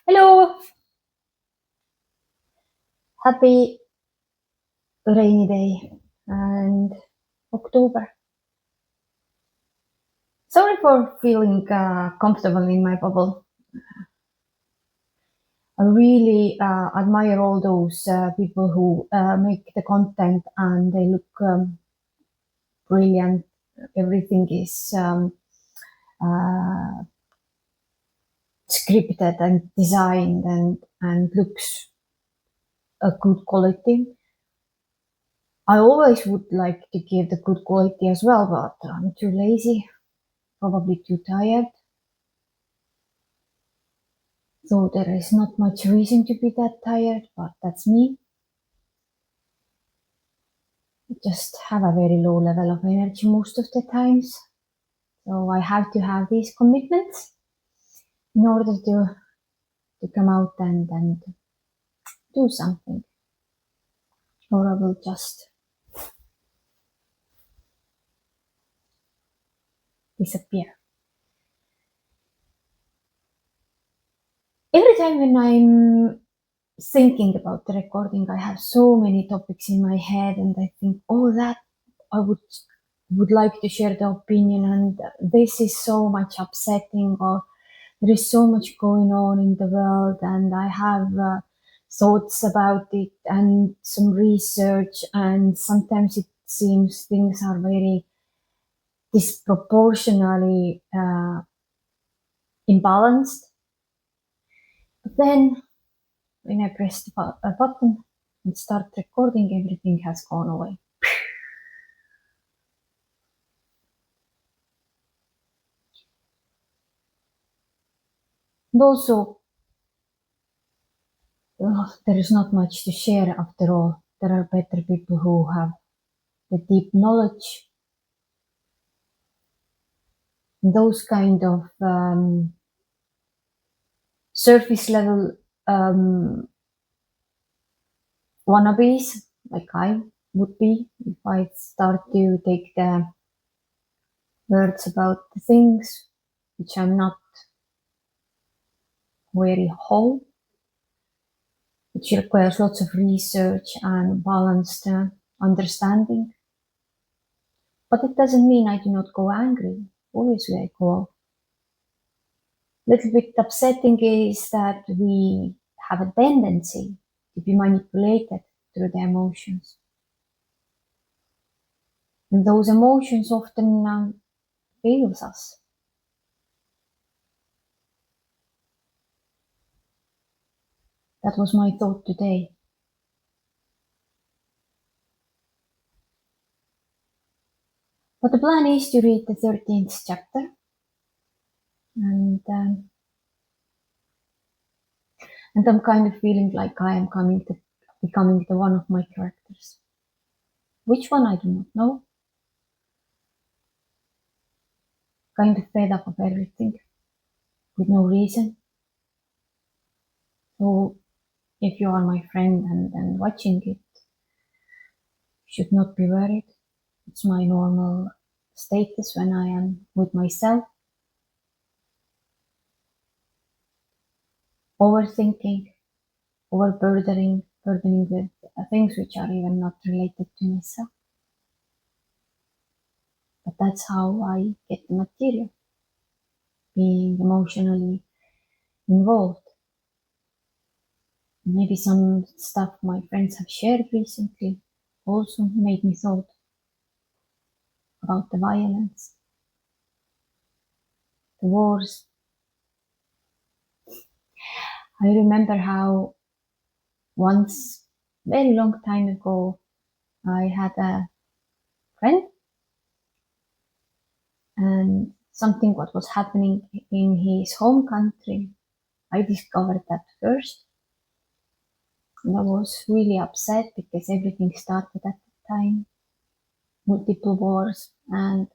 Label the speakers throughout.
Speaker 1: Hello, happy rainy day and October. Sorry for feeling comfortable in my bubble. I really admire all those people who make the content and they look brilliant. Everything is uh, scripted and designed and looks a good quality. I always would like to give the good quality as well, but I'm too lazy, probably too tired. So there is not much reason to be that tired, but that's me. I just have a very low level of energy most of the times. So I have to have these commitments in order to come out and do something. Or I will just disappear. Every time when I'm thinking about the recording, I have so many topics in my head and I think, oh, that I would like to share the opinion and this is so much upsetting or there is so much going on in the world and I have thoughts about it and some research and sometimes it seems things are very disproportionately imbalanced. But then when I press a button and start recording, everything has gone away. And also, there is not much to share after all. There are better people who have the deep knowledge. Those kind of surface level wannabes, like I would be if I start to take the words about the things which I'm not very whole, which requires lots of research and balanced understanding. But it doesn't mean I do not go angry. Obviously, I go. Little bit upsetting is that we have a tendency to be manipulated through the emotions. And those emotions often fails us. That was my thought today. But the plan is to read the 13th chapter. And I'm kind of feeling like I am becoming the one of my characters. Which one I do not know. Kind of fed up of everything with no reason. So if you are my friend and watching it, you should not be worried. It's my normal status when I am with myself. Overthinking, burdening with things which are even not related to myself. But that's how I get the material, being emotionally involved. Maybe some stuff my friends have shared recently also made me thought about the violence, the wars. I remember how once, very long time ago, I had a friend and something what was happening in his home country. I discovered that first. And I was really upset because everything started at the time. Multiple wars and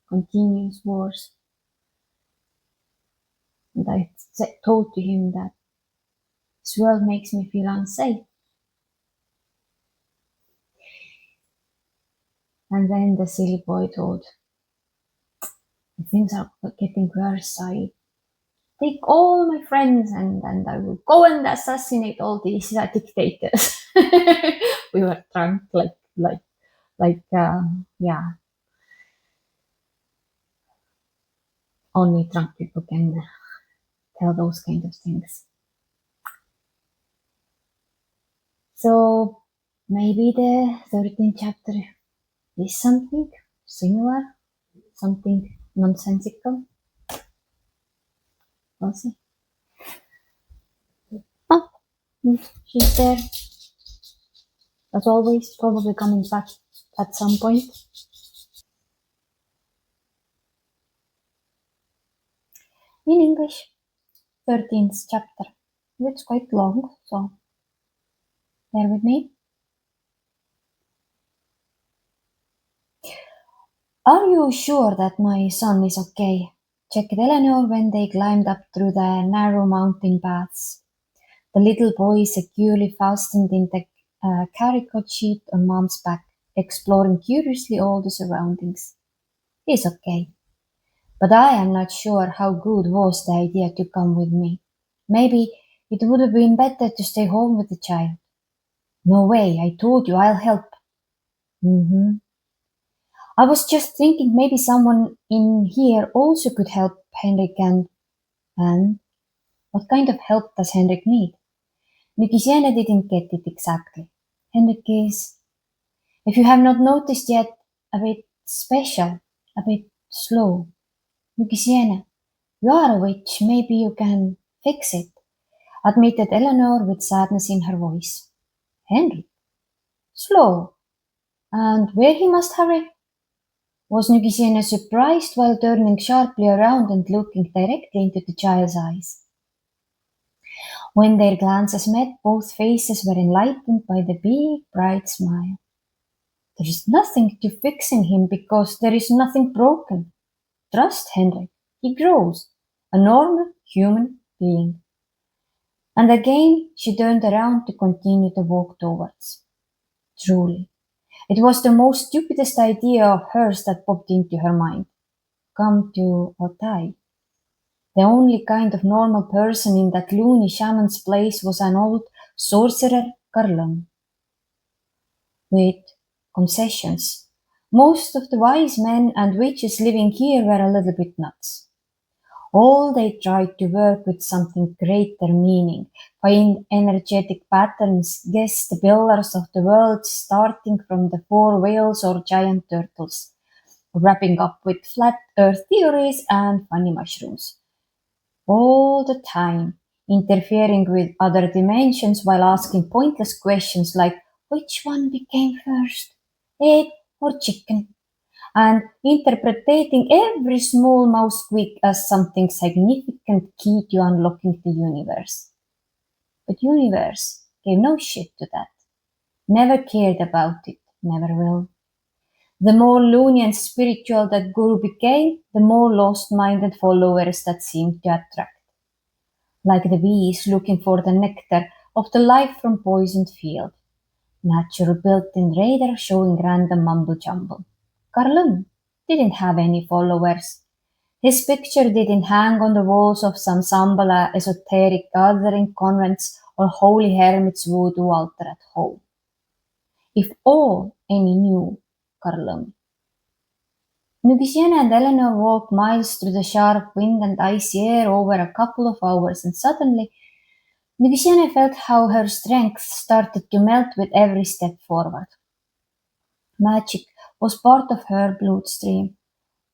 Speaker 1: continuous wars. And I told to him that this world makes me feel unsafe. And then the silly boy told, things are getting worse. take all my friends and I will go and assassinate all these dictators. We were drunk, yeah, only drunk people can tell those kind of things. So maybe the 13th chapter is something similar, something nonsensical. We'll see. Oh, she's there. As always, probably coming back at some point. In English, 13th chapter. It's quite long, so bear with me. Are you sure that my son is okay? Checked Eleanor when they climbed up through the narrow mountain paths. The little boy securely fastened in the carico sheet on Mom's back, exploring curiously all the surroundings. He's okay. But I am not sure how good was the idea to come with me. Maybe it would have been better to stay home with the child. No way, I told you I'll help. Mm-hmm. I was just thinking maybe someone in here also could help Henrik and what kind of help does Henrik need? Nykisiene didn't get it exactly. Henrik is, if you have not noticed yet, a bit special, a bit slow. Nykisiene, you are a witch, maybe you can fix it, admitted Eleanor with sadness in her voice. Henrik, slow, and where he must hurry? Was Nykisiene surprised while turning sharply around and looking directly into the child's eyes. When their glances met, both faces were enlightened by the big, bright smile. There is nothing to fix in him because there is nothing broken. Trust Henrik. He grows. A normal human being. And again she turned around to continue the walk towards. Truly, it was the most stupidest idea of hers that popped into her mind. Come to Otay. The only kind of normal person in that loony shaman's place was an old sorcerer Karlon. With concessions. Most of the wise men and witches living here were a little bit nuts. All they tried to work with something greater meaning, find energetic patterns, guess the pillars of the world starting from the four whales or giant turtles, wrapping up with flat earth theories and funny mushrooms. All the time, interfering with other dimensions while asking pointless questions like which one became first, egg or chicken, and interpreting every small mouse squeak as something significant key to unlocking the universe. But universe gave no shit to that. Never cared about it, never will. The more loony and spiritual that Guru became, the more lost-minded followers that seemed to attract. Like the bees looking for the nectar of the life from poisoned field. Natural built-in radar showing random mumble-jumble. Karlun didn't have any followers. His picture didn't hang on the walls of some Sambala esoteric gathering convents or holy hermit's voodoo altar at home. If all any knew Karlun. Nykisiene and Eleanor walked miles through the sharp wind and icy air over a couple of hours, and suddenly Nykisiene felt how her strength started to melt with every step forward. Magic was part of her bloodstream,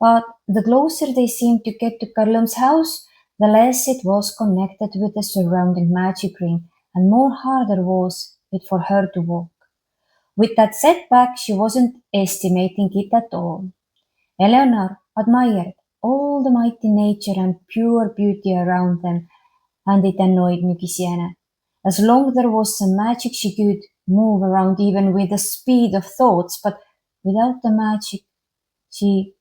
Speaker 1: but the closer they seemed to get to Karlum's house, the less it was connected with the surrounding magic ring, and more harder was it for her to walk. With that setback, she wasn't estimating it at all. Eleanor admired all the mighty nature and pure beauty around them, and it annoyed Nykisiene. As long there was some magic, she could move around even with the speed of thoughts, but without the magic, she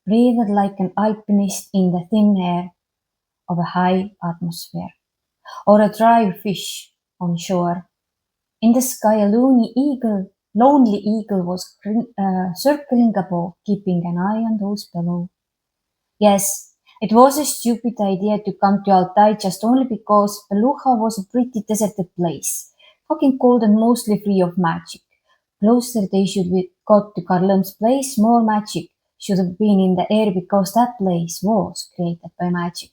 Speaker 1: breathed like an alpinist in the thin air of a high atmosphere, or a dry fish on shore. In the sky, a lonely eagle was circling above, keeping an eye on those below. Yes, It was a stupid idea to come to Altai just only because Beluga was a pretty deserted place, fucking cold and mostly free of magic. Closer they should be got to Karlum's place, more magic should have been in the air because that place was created by magic,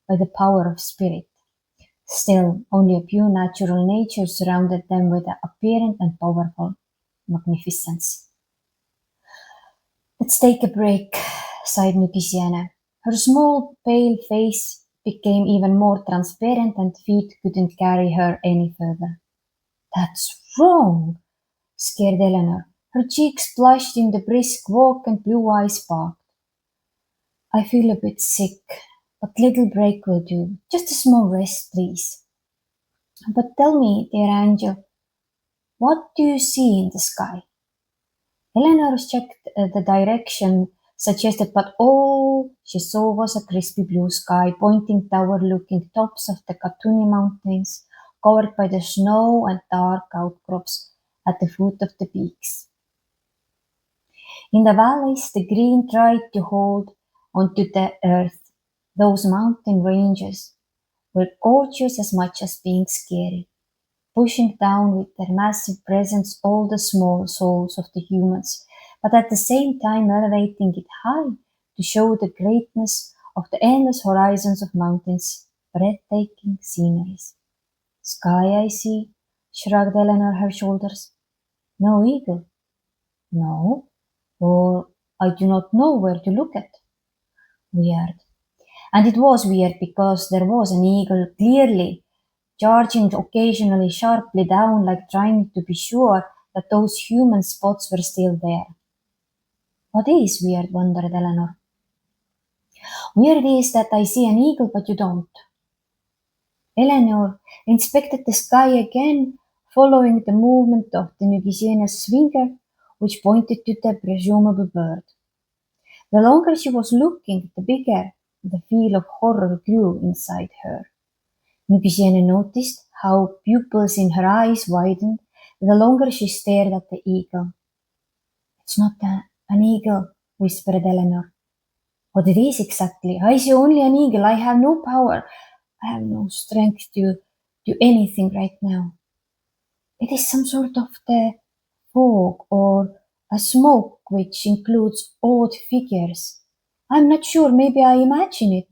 Speaker 1: by the power of spirit. Still, only a few natural natures surrounded them with an apparent and powerful magnificence. Let's take a break, sighed Nukisiana. Her small, pale face became even more transparent and feet couldn't carry her any further. That's wrong, scared Eleanor. Her cheeks flushed in the brisk walk and blue eyes sparkled. I feel a bit sick, but little break will do. Just a small rest, please. But tell me, dear angel, what do you see in the sky? Eleanor checked the direction suggested, but all she saw was a crispy blue sky, pointing tower-looking tops of the Katuni Mountains, covered by the snow and dark outcrops at the foot of the peaks. In the valleys, the green tried to hold onto the earth. Those mountain ranges were gorgeous as much as being scary, pushing down with their massive presence all the small souls of the humans, but at the same time elevating it high to show the greatness of the endless horizons of mountains, breathtaking sceneries. Sky, I see, shrugged Eleanor her shoulders. No eagle. No, or I do not know where to look at. Weird. And it was weird because there was an eagle clearly charging occasionally sharply down like trying to be sure that those human spots were still there. What is weird, wondered Eleanor. Weird is that I see an eagle but you don't. Eleanor inspected the sky again, following the movement of the Nugisienna's finger, which pointed to the presumable bird. The longer she was looking, the bigger the feel of horror grew inside her. Nugisienna noticed how pupils in her eyes widened the longer she stared at the eagle. It's not an eagle, whispered Eleanor. What it is exactly? I see only an eagle. I have no power. I have no strength to do anything right now. It is some sort of the fog or a smoke which includes odd figures. I'm not sure. Maybe I imagine it.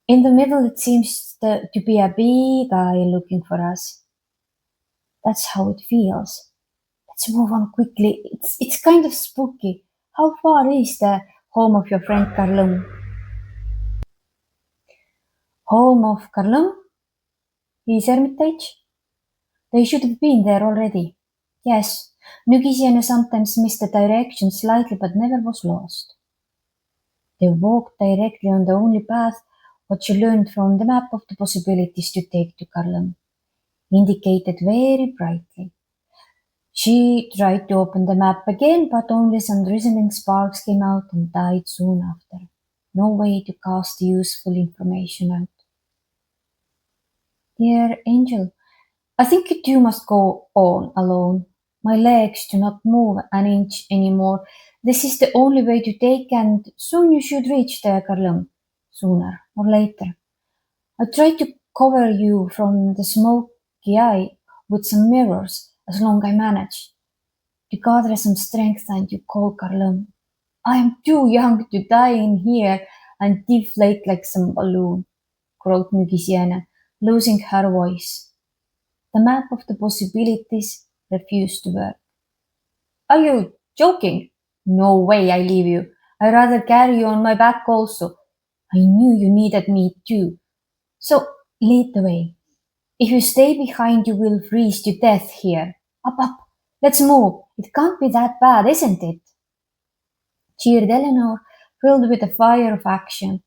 Speaker 1: In the middle, it seems to be a big eye looking for us. That's how it feels. Let's move on quickly. It's kind of spooky. How far is the home of your friend Karlum? Home of Karlum? His hermitage? They should have been there already. Yes, Nugisienna sometimes missed the direction slightly but never was lost. They walked directly on the only path what she learned from the map of the possibilities to take to Karlum, indicated very brightly. She tried to open the map again, but only some drizzling sparks came out and died soon after. No way to cast the useful information out. Dear Angel, I think you two must go on alone. My legs do not move an inch anymore. This is the only way to take, and soon you should reach the Karlum. Sooner or later. I tried to cover you from the smoky eye with some mirrors as long I managed. To gather some strength and you call Karlum. I am too young to die in here and deflate like some balloon, croaked Nugisienna, losing her voice. The map of the possibilities refused to work. Are you joking? No way I leave you. I'd rather carry you on my back also. I knew you needed me too. So lead the way. If you stay behind, you will freeze to death here. Up. Let's move. It can't be that bad, isn't it? Cheered Eleanor, filled with a fire of action,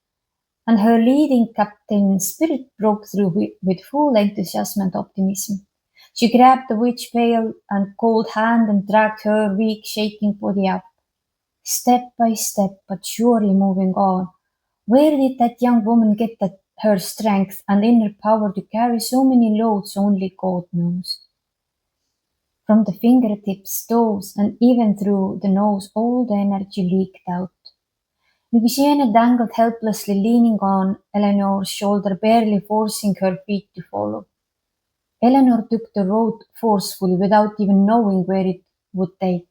Speaker 1: and her leading captain spirit broke through with full enthusiasm and optimism. She grabbed the witch pale and cold hand and dragged her weak, shaking body up, step by step, but surely moving on. Where did that young woman get her strength and inner power to carry so many loads only God knows? From the fingertips, toes, and even through the nose, all the energy leaked out. Nugisiene dangled helplessly, leaning on Eleanor's shoulder, barely forcing her feet to follow. Eleanor took the road forcefully without even knowing where it would take.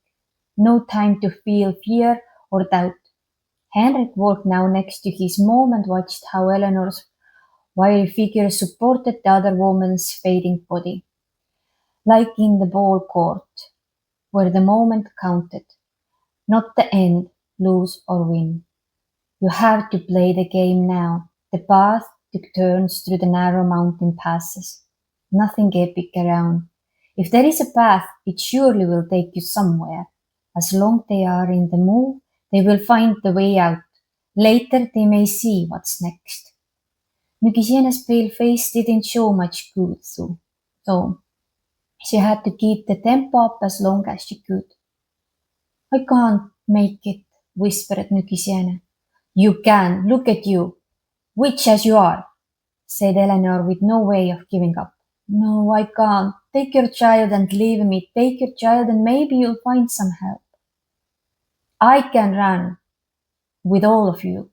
Speaker 1: No time to feel fear or doubt. Henrik walked now next to his mom and watched how Eleanor's wiry figure supported the other woman's fading body. Like in the ball court, where the moment counted, not the end, lose or win. You have to play the game now. The path took turns through the narrow mountain passes. Nothing epic around. If there is a path, it surely will take you somewhere. As long they are in the move, they will find the way out. Later they may see what's next. Nugisiena's pale face didn't show much good, so she had to keep the tempo up as long as she could. I can't make it, whispered Nugisiena. You can, look at you, witch as you are, said Eleanor with no way of giving up. No, I can't. Take your child and leave me. Take your child and maybe you'll find some help. I can run with all of you.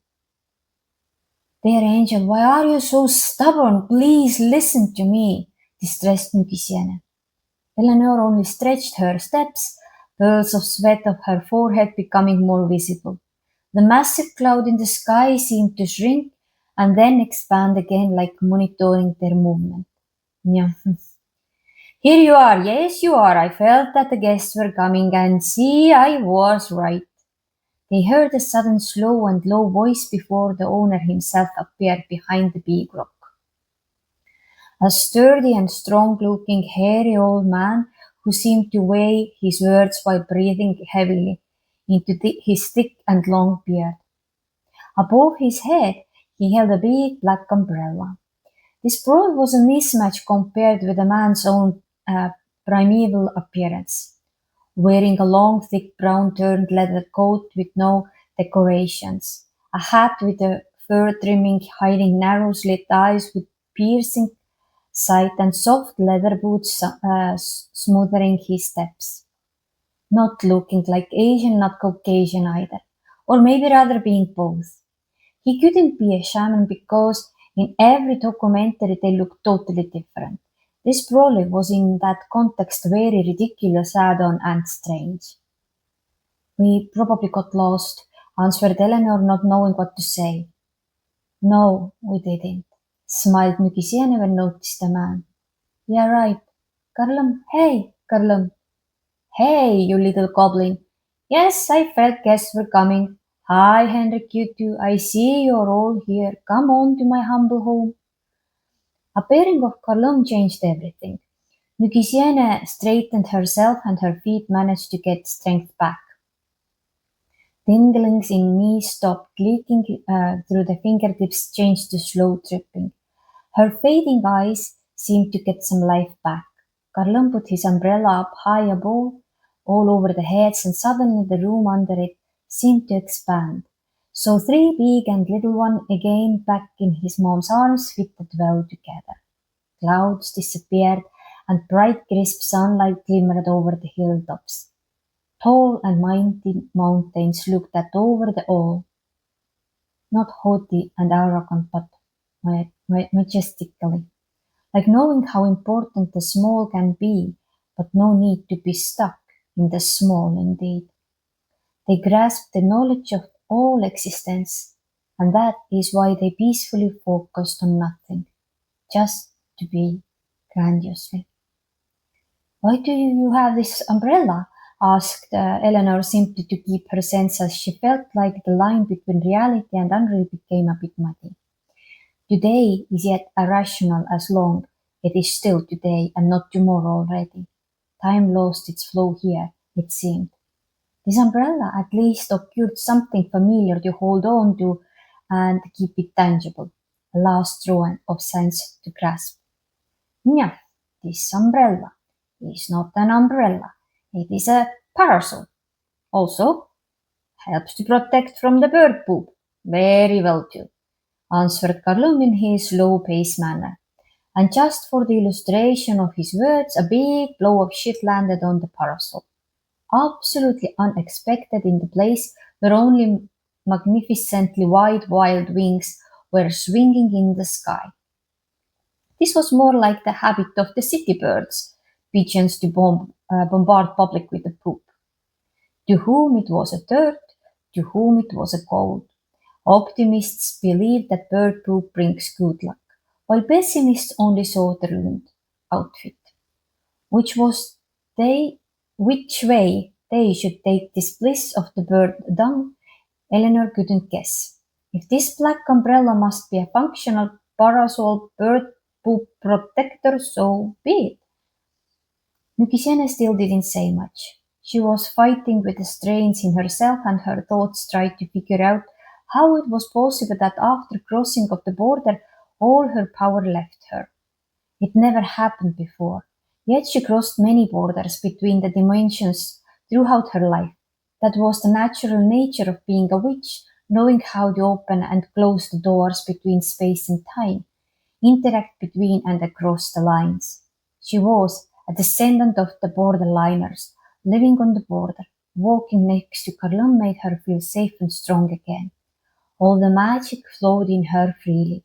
Speaker 1: Dear angel, why are you so stubborn? Please listen to me, distressed Nugisiene. Eleanor only stretched her steps, pearls of sweat of her forehead becoming more visible. The massive cloud in the sky seemed to shrink and then expand again like monitoring their movement. Yeah. Here you are, yes you are. I felt that the guests were coming and see, I was right. They heard a sudden slow and low voice before the owner himself appeared behind the big rock. A sturdy and strong-looking, hairy old man who seemed to weigh his words while breathing heavily into his thick and long beard. Above his head he held a big black umbrella. This probably was a mismatch compared with the man's own primeval appearance, wearing a long, thick brown turned leather coat with no decorations, a hat with a fur trimming hiding narrow slit eyes with piercing sight, and soft leather boots smoothing his steps. Not looking like Asian, not Caucasian either, or maybe rather being both. He couldn't be a shaman because in every documentary they looked totally different. This probably was in that context very ridiculous add-on and strange. We probably got lost, answered Eleanor, not knowing what to say. No, we didn't, smiled Nugisiene when noticed the man. Yeah, right. Karlum, hey, Karlum. Hey, you little goblin. Yes, I felt guests were coming. Hi, Henrik, you too. I see you're all here. Come on to my humble home. Appearing of Karlum changed everything. Nugisiene straightened herself and her feet managed to get strength back. Tinglings in knees stopped, leaking through the fingertips changed to slow dripping. Her fading eyes seemed to get some life back. Karlum put his umbrella up high above, all over the heads, and suddenly the room under it seemed to expand. So three big and little one again back in his mom's arms fitted well together. Clouds disappeared and bright crisp sunlight glimmered over the hilltops. Tall and mighty mountains looked at over the all, not haughty and arrogant, but majestically, like knowing how important the small can be, but no need to be stuck in the small indeed. They grasped the knowledge of all existence, and that is why they peacefully focused on nothing, just to be grandiosely. Why do you have this umbrella? Asked Eleanor simply to keep her sense as she felt like the line between reality and unreal became a bit muddy. Today is yet irrational as long it is still today and not tomorrow already. Time lost its flow here, it seemed. This umbrella at least occurred something familiar to hold on to and keep it tangible, a last straw of sense to grasp. Yeah, this umbrella is not an umbrella, it is a parasol. Also, helps to protect from the bird poop. Very well too, answered Karlum in his slow-paced manner. And just for the illustration of his words, a big blow of shit landed on the parasol. Absolutely unexpected in the place where only magnificently wide wild wings were swinging in the sky. This was more like the habit of the city birds, pigeons to bombard public with the poop. To whom it was a dirt, to whom it was a gold. Optimists believe that bird poop brings good luck, while pessimists only saw the ruined outfit. Which was they, which way they should take this bliss of the bird dung, Eleanor couldn't guess. If this black umbrella must be a functional parasol bird poop protector, so be it. Nukisene still didn't say much. She was fighting with the strains in herself, and her thoughts tried to figure out how it was possible that after crossing of the border, all her power left her. It never happened before. Yet she crossed many borders between the dimensions throughout her life. That was the natural nature of being a witch, knowing how to open and close the doors between space and time, interact between and across the lines. She was a descendant of the borderliners, living on the border. Walking next to Carlum made her feel safe and strong again. All the magic flowed in her freely.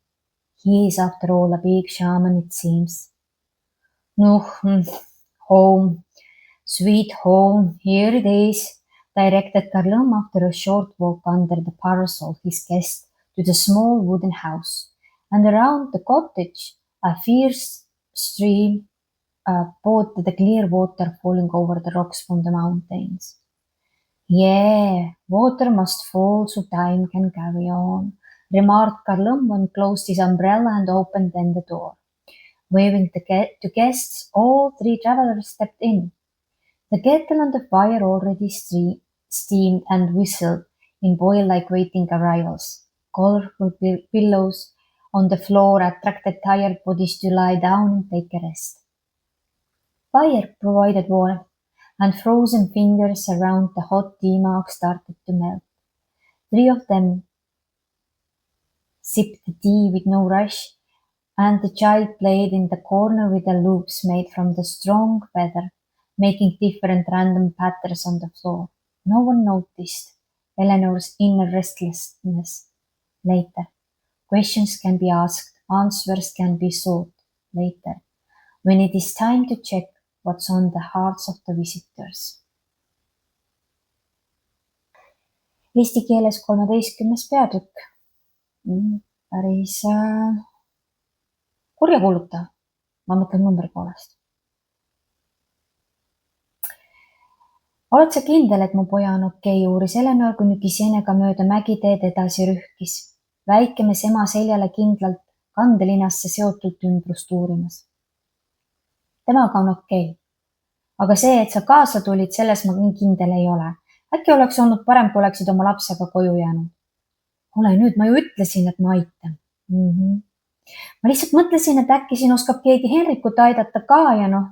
Speaker 1: He is after all a big shaman, it seems. No, home, sweet home, here it is, directed Carlum after a short walk under the parasol, his guest, to the small wooden house. And around the cottage, a fierce stream poured the clear water falling over the rocks from the mountains. Yeah, water must fall so time can carry on, remarked Carlum when closed his umbrella and opened then the door. Waving to guests, all three travelers stepped in. The kettle on the fire already steamed and whistled in boil like waiting arrivals. Colorful pillows on the floor attracted tired bodies to lie down and take a rest. Fire provided warmth, and frozen fingers around the hot tea mug started to melt. Three of them sipped the tea with no rush, and the child played in the corner with the loops made from the strong feather, making different random patterns on the floor. No one noticed Eleanor's inner restlessness. Later, questions can be asked, answers can be sought. Later, when it is time to check what's on the hearts of the visitors. Eesti keeles 13. peatükk. Päris kurjakuulutav, ma mõtlen numbri poolest. Oled sa kindel, et mu poja on okei, uuris Eleanor, kui Nukisienega mööda mägiteed edasi rühkis. Väike mees ema seljale kindlalt kandelinasse seotult ümbrust uurimas. Temaga on okei. Aga see, et sa kaasa tulid, selles ma nii kindel ei ole. Äkki oleks olnud parem, kui oleksid oma lapsega koju jäänud. Ole nüüd, ma ju ütlesin, et ma aitan. Ma lihtsalt mõtlesin, et äkki siin oskab keegi Henrikut aidata ka ja noh,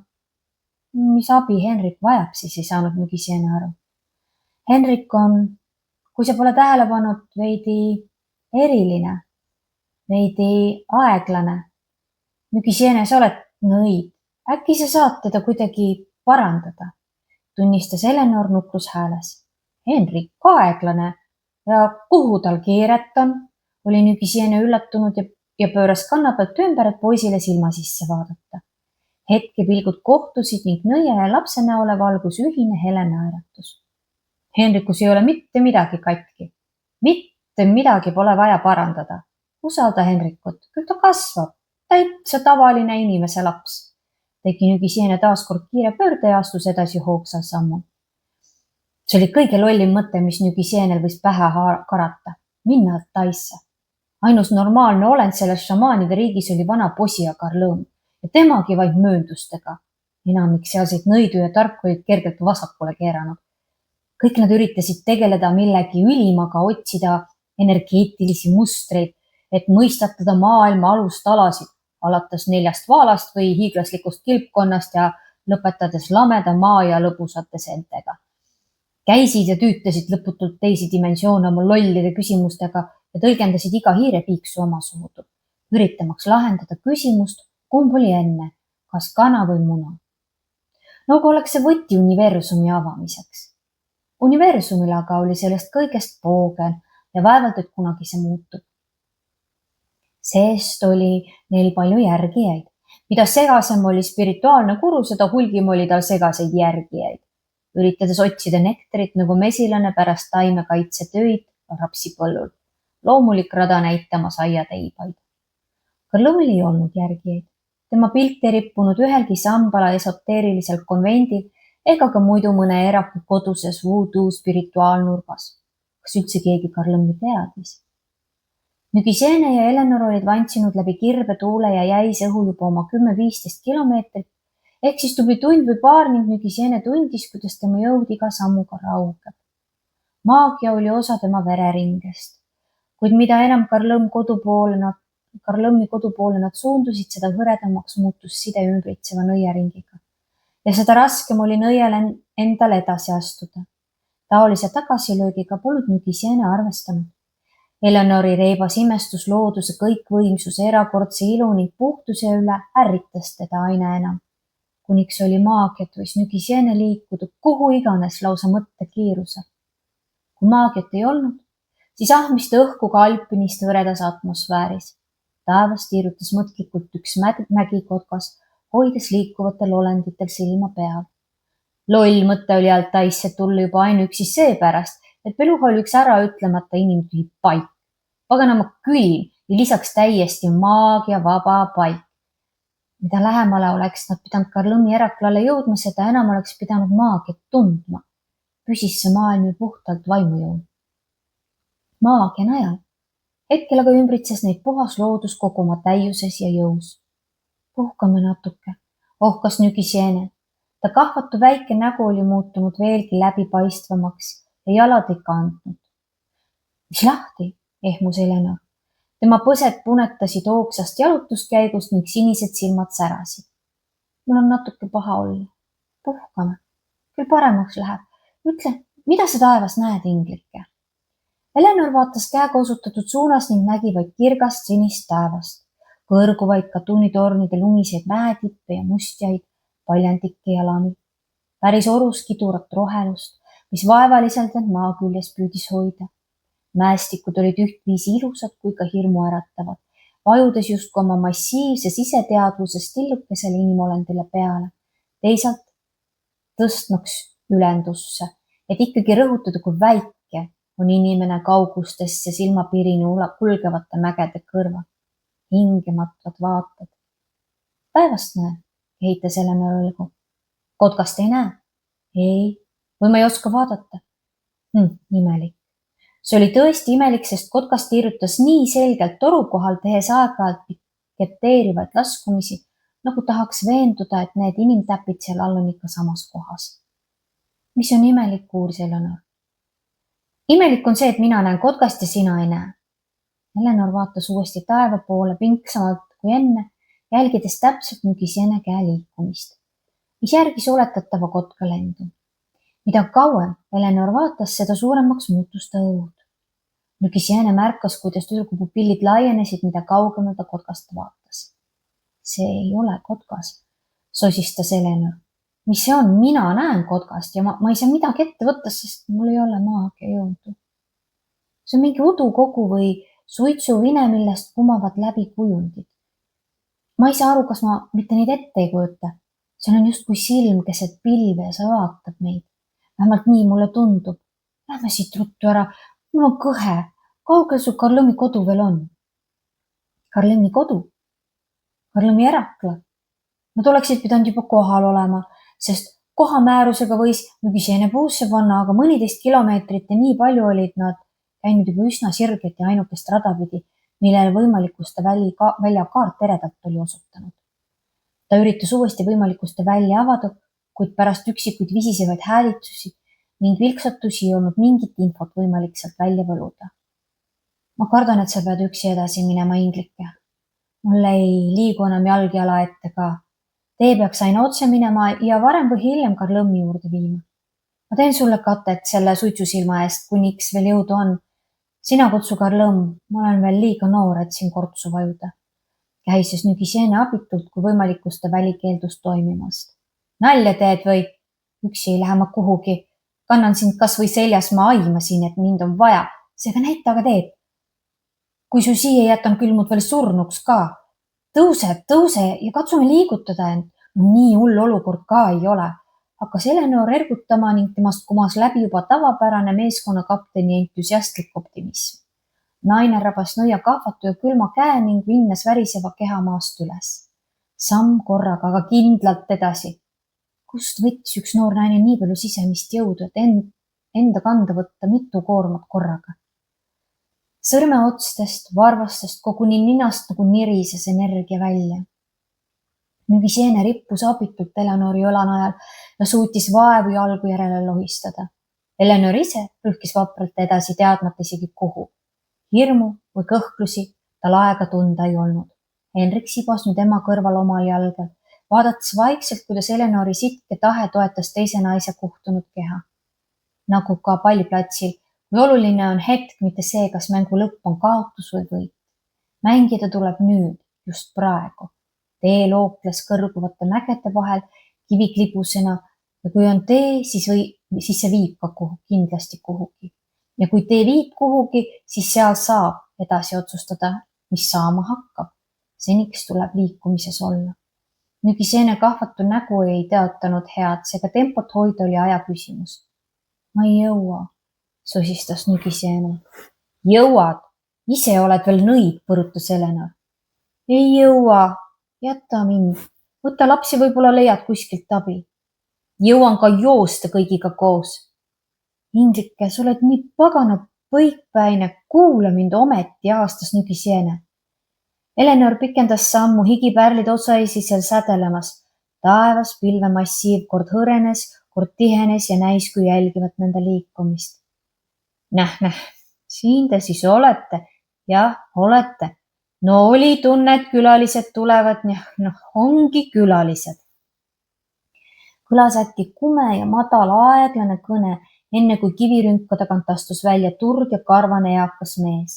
Speaker 1: mis abi Henrik vajab, siis ei saanud Nukisiene aru. Henrik on, kui sa pole tähele pannud, veidi eriline, veidi aeglane. Nukisiene, sa oled nõid. Äkki sa saad teda kuidagi parandada, tunnistas Eleanor nukrus hääles. Henrik aeglane ja kuhu tal keeret on, oli Nukisiene üllatunud ja pööras kanna pealt ümber, et poisile silma sisse vaadata. Hetkepilgud kohtusid ning nõia ja lapse näole valgus ühine hele naeratus. Henrikus ei ole mitte midagi katki. Mitte midagi pole vaja parandada. Usalda Henrikut, küll ta kasvab. Täitsa tavaline inimese laps. Tegi Nukisiene taaskord kiire pöörde ja astus edasi hoogsal sammu. See oli kõige lollim mõte, mis Nukisienel võis pähe karata. Minna Taisse. Ainus normaalne olend selles šamaanide riigis oli vana posija Carlum ja temagi vaid mööndustega. Enamik sealseid nõidu ja tarku olid kergelt vasakule keeranud. Kõik nad üritasid tegeleda millegi ülimaga, otsida energeetilisi mustreid, et mõistatada maailma alustalasid, alates 4 vaalast või hiiglaslikust kilpkonnast ja lõpetades lameda maa ja lõbusate seentega. Käisid ja tüütasid lõputult teisi dimensioone oma lollide küsimustega ja tõlgendasid iga hiirepiiksu oma suudu, üritamaks lahendada küsimust, kumb oli enne, kas kana või muna. Nagu oleks see võti universumi avamiseks. Universumil aga oli sellest kõigest poogen ja vaevalt, et kunagi see muutub. Seest oli neil palju järgijaid. Mida segasem oli spirituaalne guru, seda hulgim oli tal segaseid järgijaid. Üritades otsida nektarit nagu mesilane pärast taimekaitsetöid rapsipõllul. Loomulik rada näitamas aiateibaid. Karlõmil ei olnud järgijaid. Tema pilt ei rippunud ühelgi sambala esoteerilisel konvendil ega ka muidu mõne eraku koduses voodoo spirituaalnurgas. Kas üldse keegi Karlõmmi teadis? Nügiseene ja Eleanor olid vantsinud läbi kirbe tuule ja jäis õhu juba oma 10-15 kilomeetrit, ehk siis tubli tund või paar ning Nügiseene tundis, kuidas tema jõud iga sammuga raugeb. Maagia oli osa tema vereringest, kuid mida enam Karlõmmi kodu poole nad suundusid, seda hõredamaks muutus side ümbritseva nõiaringiga ja seda raskem oli nõial endal edasi astuda. Taolise tagasilöögiga polnud Nügiseene arvestanud. Eleanori reibas imestus looduse kõikvõimsuse erakordse ilu ning puhtuse üle ärritas teda aina enam. Kuniks oli maagiat, võis Nügiseene liikuda kuhu iganes lausa mõttekiirusel. Kui maagiat ei olnud, siis ahmis ta õhku ka alpinist hõredas atmosfääris. Taevas tiirutas mõtlikult üks mägikotkas, hoides liikuvatel olenditel silma peal. Loll mõte oli alt taisse tulla juba ainuüksi seepärast, et Beluga oli üks ära ütlemata inimtühi paik. Paganama külm ja lisaks täiesti maagia vaba paik. Mida lähemale oleks nad pidanud Karlõmmi eraklale jõudma, seda enam oleks pidanud maagiat tundma. Püsis see maailm ju puhtalt vaimujõud. Maagia najal. Hetkel aga ümbritses neid puhas loodus kogu oma täiuses ja jõus. Puhkame natuke, ohkas Nügiseene. Ta kahvatu väike nägu oli muutunud veelgi läbipaistvamaks ja jalad ei kandnud. Mis lahti, ehmus Eleanor. Tema põsed punetasid hoogsast jalutuskäigust ning sinised silmad särasid. Mul on natuke paha olla. Puhkame. Küll paremaks läheb. Ütle, mida sa taevas näed, inglike? Eleanor vaatas käega osutatud suunas ning nägi vaid kirgast sinist taevast, kõrguvaid katuunitornide lumiseid mäetippe ja mustjaid paljandikke jalami. Päris orus kidurat rohelust, mis vaevaliselt end maa küljes püüdis hoida. Mäestikud olid ühtviisi ilusad kui ka hirmuäratavad, vajudes justkui oma massiivse siseteadvusest tillukesele inimolendile peale, teisalt tõstmaks ülendusse, et ikkagi rõhutada, kui väike on inimene kaugustesse silmapirini kulgevate mägede kõrval. Hingematvad vaated. Taevast näen, heitas Eleanor õlgu. Kotkast ei näe? Ei, või ma ei oska vaadata. Imelik. See oli tõesti imelik, sest kotkas tiirutas nii selgelt toru kohal, tehes aeg-ajalt piketeerivaid laskumisi, nagu tahaks veenduda, et need inimtäpid seal all on ikka samas kohas. Mis on imelik, uuris Eleanor. Imelik on see, et mina näen kotkast ja sina ei näe. Eleanor vaatas uuesti taeva poole pinksamalt kui enne, jälgides täpselt Nügiseene käe liikumist, mis järgis oletatava kotka lendu. Mida kauem Eleanor vaatas, seda suuremaks muutus ta õud. Nügiseene märkas, kuidas tüdruku pupillid laienesid, mida kaugemal ta kotkast vaatas. See ei ole kotkas, sosistas Eleanor. Mis see on? Mina näen kotkast ja ma ei saa midagi ette võtta, sest mul ei ole maagia jõudu. See on mingi udukogu või suitsuvine, millest kumavad läbi kujundid. Ma ei saa aru, kas ma mitte neid ette ei kujuta. Seal on justkui silm keset pilve ja sa vaatab meid. Vähemalt nii mulle tundub. Lähme siit ruttu ära. Mul on kõhe. Kaugel su Karlõmmi kodu veel on? Karlõmmi kodu? Karlõmmi erakla? Nad oleksid pidanud juba kohal olema, sest kohamäärusega võis Nügiseene puusse panna, aga mõniteist kilomeetrit ja nii palju olid nad käinud juba üsna sirget ja ainukest rada pidi, millele võimalikuste välja kaart eredalt oli osutanud. Ta üritas uuesti võimalikuste välja avada, kuid pärast üksikuid visisevaid häälitsusi ning vilksatusi ei olnud mingit infot võimalik sealt välja võluda. Ma kardan, et sa pead üksi edasi minema, inglike. Mul ei liigu enam jalg jala ette ka. Tee peaks aina otse minema ja varem või hiljem Karlõmmi juurde viima. Ma teen sulle katet selle suitsusilma eest, kuniks veel jõudu on. Sina kutsu Karlõmm, ma olen veel liiga noor, et siin kortsu vajuda. Käises Nügiseene abitult, kui võimalikuste välikeeldust toimimast. Nalja teed või? Üksi ei lähe ma kuhugi. Kannan sind kas või seljas, ma aimasin, et mind on vaja. Seega näita aga teed. Kui su siia jätan külmud veel surnuks ka. Tõuse ja katsume liigutada end. Nii hull olukord ka ei ole. Hakkas Eleanor ergutama ning temast kumas läbi juba tavapärane meeskonnakapteni entusiastlik optimism. Naine rabas nõia kahvatu ja külma käe ning vinnas väriseva keha maast üles. Samm korraga, aga kindlalt edasi. Kust võttis üks noor naine nii palju sisemist jõudu, et enda kanda võtta mitu koormat korraga? Sõrmeotstest, varvastest, koguni ninast nagu nirises energia välja. Nügiseene rippus abitult Eleanori õlanajal ja suutis vaevu jalgu järele lohistada. Eleanor ise rühkis vapralt edasi, teadmata isegi kuhu. Hirmu või kõhklusi tal aega tunda ei olnud. Henrik sibas nüüd ema kõrval omal jalgel, vaadates vaikselt, kuidas Eleanori sitke tahe toetas teise naise kuhtunud keha. Nagu ka palliplatsil, või oluline on hetk, mitte see, kas mängu lõpp on kaotus või võit. Mängida tuleb nüüd, just praegu. Tee lookles kõrguvate mägede vahel kiviklibusena ja kui on tee, siis see viib ka kindlasti kuhugi. Ja kui tee viib kuhugi, siis seal saab edasi otsustada, mis saama hakkab. Seniks tuleb liikumises olla. Nügiseene kahvatu nägu ei teatanud head, seega tempot hoida oli aja küsimus. Ma ei jõua, sosistas Nügiseene. Jõuad, ise oled veel nõid, põrutas Eleanor. Ei jõua. Jäta mind. Võta lapsi, võib-olla leiad kuskilt abi. Jõuan ka joosta kõigiga koos. Hindlike, sa oled nii pagana põikpäine, kuula mind ometi, aastas Nügiseene. Eleanor pikendas sammu, higipärlid otsaisi seal sädelemas. Taevas pilvemassiiv kord hõrenes, kord tihenes ja näis, kui jälgivad nende liikumist. Näh, siin te siis olete. Jah, olete. No oli tunne, et külalised tulevad, ongi külalised. Kõlas äkki kume ja madal aeglane kõne, enne kui kivirünka tagant astus välja turg ja karvane eakas mees,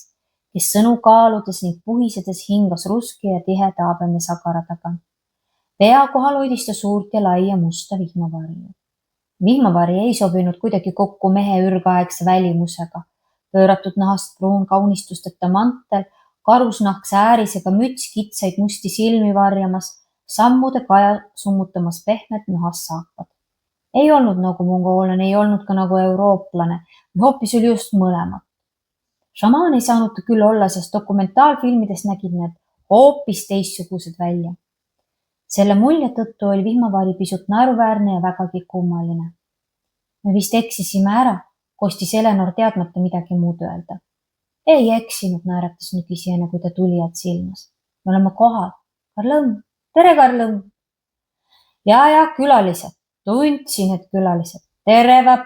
Speaker 1: kes sõnu kaaludes ning puhisedes hingas ruski ja tiheda habeme sagara tagant. Pea kohal hoidis ta suurt ja laia musta vihmavarju. Vihmavari ei sobinud kuidagi kokku mehe ürgaegse välimusega, pööratud nahast pruun kaunistusteta mantel, karusnahkse äärisega müts kitsaid musti silmi varjamas, sammude kaja summutamas pehmed nahast saapad. Ei olnud nagu mongoolane, ei olnud ka nagu eurooplane, või hoopis oli just mõlemat. Šamaan ei saanud ta küll olla, sest dokumentaalfilmides nägid need hoopis teistsugused välja. Selle mulje tõttu oli vihmavari pisut naeruväärne ja vägagi kummaline. Me vist eksisime ära, kostis Eleanor teadmata midagi muud öelda. Ei eksinud, naeratas Nügiseene, kui ta tulijad silmas. Me oleme kohal. Karlõmm, tere Karlõmm! Ja, külalised. Tundsin, et külalised. Terve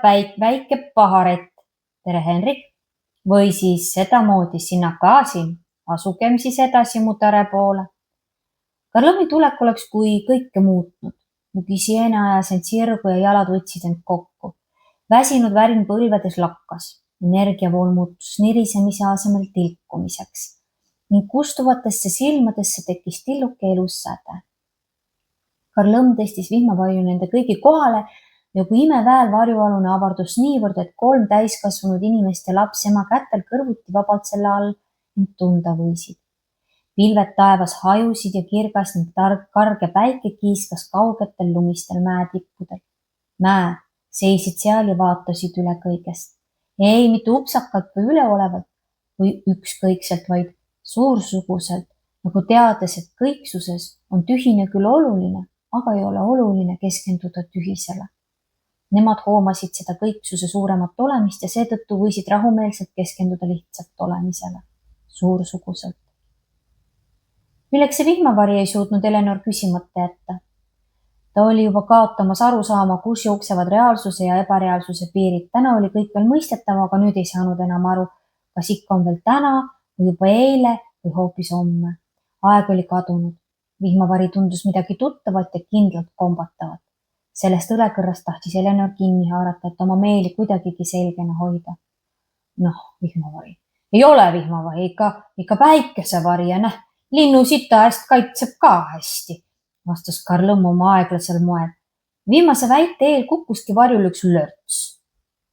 Speaker 1: väike paharett. Tere Henrik. Või siis sedamoodi sina ka siin. Asugem siis edasi mu tare poole. Karlõmmi tulek oleks kui kõike muutnud. Nügiseene ajas end sirgu ja jalad võtsid end kokku. Väsinud värin põlvedes lakkas. Energiavool muutus nirisemise asemel tilkumiseks ning kustuvatesse silmadesse tekkis tilluke elus säde. Karlõmm tõstis vihmavarju nende kõigi kohale ja kui imeväel varjualune avardus niivõrd, et 3 täiskasvanud inimest ja laps ema kätel kõrvuti vabalt selle all end tunda võisid. Pilved taevas hajusid ja kirgas ning karge päike kiiskas kaugetel lumistel mäetippudel. Mäed seisid seal ja vaatasid üle kõigest. Ei mitte upsakalt või üleolevalt või ükskõikselt, vaid suursuguselt, nagu teades, et kõiksuses on tühine küll oluline, aga ei ole oluline keskenduda tühisele. Nemad hoomasid seda kõiksuse suuremat olemist ja seetõttu võisid rahumeelselt keskenduda lihtsalt olemisele, suursuguselt. Milleks see vihmavari ei suutnud Eleanor küsimata jätta. Ta oli juba kaotamas aru saama, kus jooksevad reaalsuse ja ebareaalsuse piirid. Täna oli kõik veel mõistetav, aga nüüd ei saanud enam aru, kas ikka on veel täna või juba eile või hoopis homme. Aeg oli kadunud. Vihmavari tundus midagi tuttavat ja kindlalt kombatavat. Sellest õlekõrrast tahtis Eleanor kinni haarata, et oma meeli kuidagigi selgena hoida. Vihmavari. Ei ole vihmavari, ikka päikesevari ja linnu sita eest kaitseb ka hästi. Vastas Karlõmm oma aeglasel moel. Viimase väite eel kukkuski varjul üks lörts.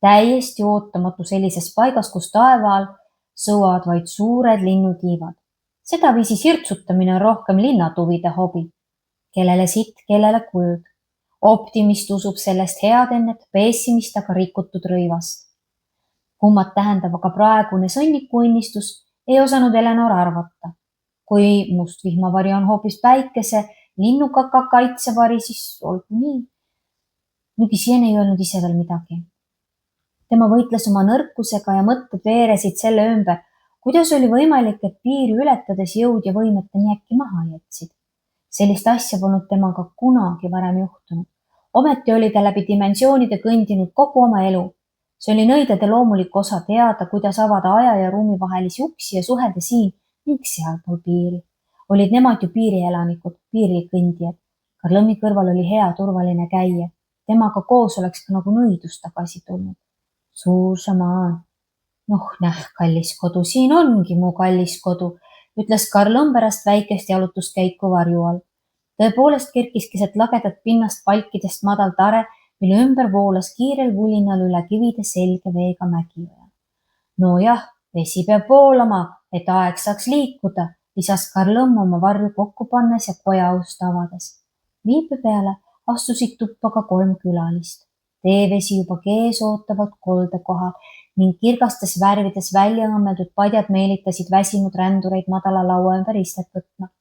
Speaker 1: täiesti ootamatu sellises paigas, kus taevaal sõuavad vaid suured linnutiivad. Sedaviisi sirtsutamine on rohkem linnatuvide hobi. Kellele sitt, kellele kuld. Optimist usub sellest headennet, pessimist aga rikutud rõivast. Kummat tähendab aga praegune sõnnikuunnistus, ei osanud Eleanor arvata. Kui must vihmavari on hoopis päikese, linnukaka kaitsevari, siis olgu nii. Nügisien ei öelnud ise veel midagi. Tema võitles oma nõrkusega ja mõtted veeresid selle ümber, kuidas oli võimalik, et piiri ületades jõud ja võimete nii äkki maha jätsid. Sellist asja polnud temaga kunagi varem juhtunud. Ometi oli ta läbi dimensioonide kõndinud kogu oma elu. See oli nõidade loomulik osa teada, kuidas avada aja ja ruumi vahelisi uksi ja suhelda siin ning sealpool piiri. Olid nemad ju piirielanikud, piiril kõndijad. Karlõmmi kõrval oli hea turvaline käia. Temaga koos oleks ka nagu nõidus tagasi tulnud. Suur šamaan. Näh, kallis kodu, siin ongi mu kallis kodu, ütles Karlõmm pärast väikest jalutuskäiku varju all. Tõepoolest kerkis keset lagedat pinnast palkidest madal tare, mille ümber voolas kiirel vulinal üle kivide selge veega mägioja. No jah, vesi peab voolama, et aeg saaks liikuda, lisas Karlõmm oma varju kokku pannes ja koja ust avades. Viipe peale astusid tuppa ka 3 külalist. Teevesi juba kees ootavad kolde kohal ning kirgastes värvides välja õmmeldud padjad meelitasid väsinud rändureid madala laua ümber istet võtma.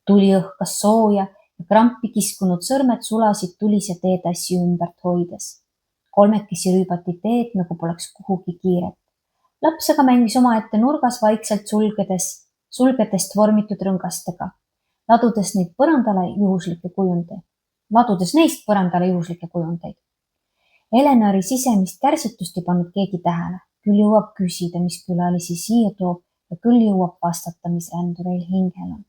Speaker 1: Tuli õhkas sooja ja krampi kiskunud sõrmed sulasid tulise teetassi ümbert hoides. Kolmekesi rüübati teed, nagu poleks kuhugi kiiret. Laps aga mängis omaette nurgas vaikselt sulgedest vormitud rõngastega, ladudes neist põrandale juhuslikke kujundeid. Eleanori sisemist kärsitust ei pannud keegi tähele. Küll jõuab küsida, mis külalisi siia toob ja küll jõuab vastata, mis rändureil hingel on.